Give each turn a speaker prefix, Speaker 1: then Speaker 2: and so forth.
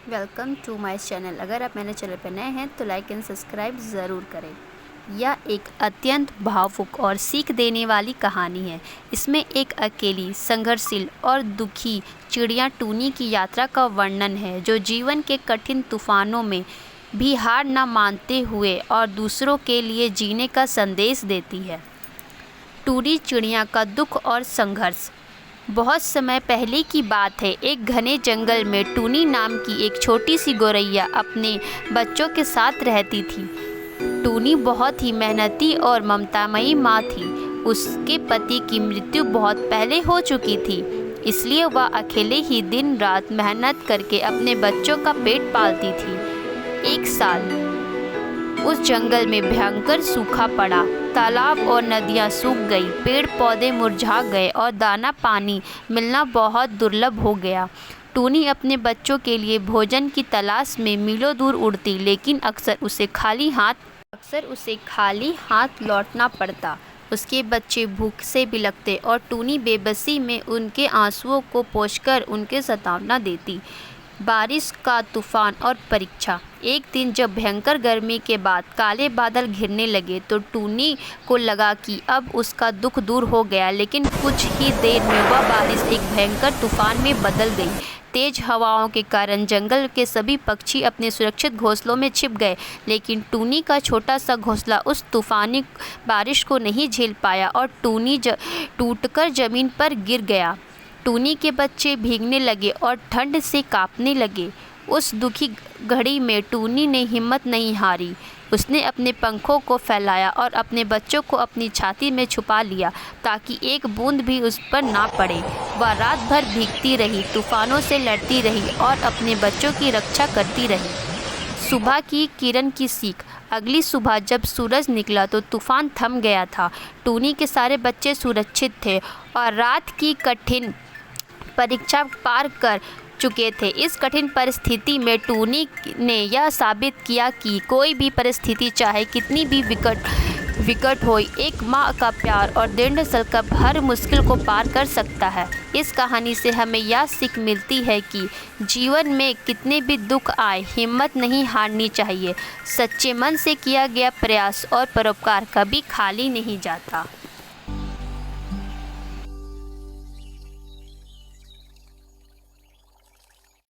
Speaker 1: Welcome to my channel. अगर आप मेरे चैनल पर नए हैं तो लाइक एंड सब्सक्राइब ज़रूर करें। यह एक अत्यंत भावुक और सीख देने वाली कहानी है। इसमें एक अकेली, संघर्षशील और दुखी चिड़िया टूनी की यात्रा का वर्णन है, जो जीवन के कठिन तूफानों में भी हार न मानते हुए और दूसरों के लिए जीने का संदेश देती है। टूनी चिड़िया का दुख और संघर्ष। बहुत समय पहले की बात है। एक घने जंगल में टूनी नाम की एक छोटी सी गौरैया अपने बच्चों के साथ रहती थी। टूनी बहुत ही मेहनती और ममतामयी माँ थी। उसके पति की मृत्यु बहुत पहले हो चुकी थी, इसलिए वह अकेले ही दिन रात मेहनत करके अपने बच्चों का पेट पालती थी। एक साल उस जंगल में भयंकर सूखा पड़ा। तालाब और नदियाँ सूख गई, पेड़ पौधे मुरझा गए और दाना पानी मिलना बहुत दुर्लभ हो गया। टूनी अपने बच्चों के लिए भोजन की तलाश में मीलों दूर उड़ती, लेकिन अक्सर उसे खाली हाथ लौटना पड़ता। उसके बच्चे भूख से बिलखते और टूनी बेबसी में उनके आंसुओं को पोंछकर उनके सांत्वना देती। बारिश का तूफान और परीक्षा। एक दिन जब भयंकर गर्मी के बाद काले बादल घिरने लगे तो टूनी को लगा कि अब उसका दुख दूर हो गया, लेकिन कुछ ही देर में वह बारिश एक भयंकर तूफान में बदल गई। तेज हवाओं के कारण जंगल के सभी पक्षी अपने सुरक्षित घोंसलों में छिप गए, लेकिन टूनी का छोटा सा घोंसला उस तूफानी बारिश को नहीं झेल पाया और टूनी टूटकर ज़मीन पर गिर गया। टूनी के बच्चे भीगने लगे और ठंड से कांपने लगे। उस दुखी घड़ी में टूनी ने हिम्मत नहीं हारी। उसने अपने पंखों को फैलाया और अपने बच्चों को अपनी छाती में छुपा लिया, ताकि एक बूंद भी उस पर ना पड़े। वह रात भर भीगती रही, तूफानों से लड़ती रही और अपने बच्चों की रक्षा करती रही। सुबह की किरण की सीख। अगली सुबह जब सूरज निकला तो तूफान थम गया था। टूनी के सारे बच्चे सुरक्षित थे और रात की कठिन परीक्षा पार कर चुके थे। इस कठिन परिस्थिति में टूनी ने यह साबित किया कि कोई भी परिस्थिति, चाहे कितनी भी विकट हो, एक माँ का प्यार और दृढ़ संकल्प हर मुश्किल को पार कर सकता है। इस कहानी से हमें यह सीख मिलती है कि जीवन में कितने भी दुख आए, हिम्मत नहीं हारनी चाहिए। सच्चे मन से किया गया प्रयास और परोपकार कभी खाली नहीं जाता।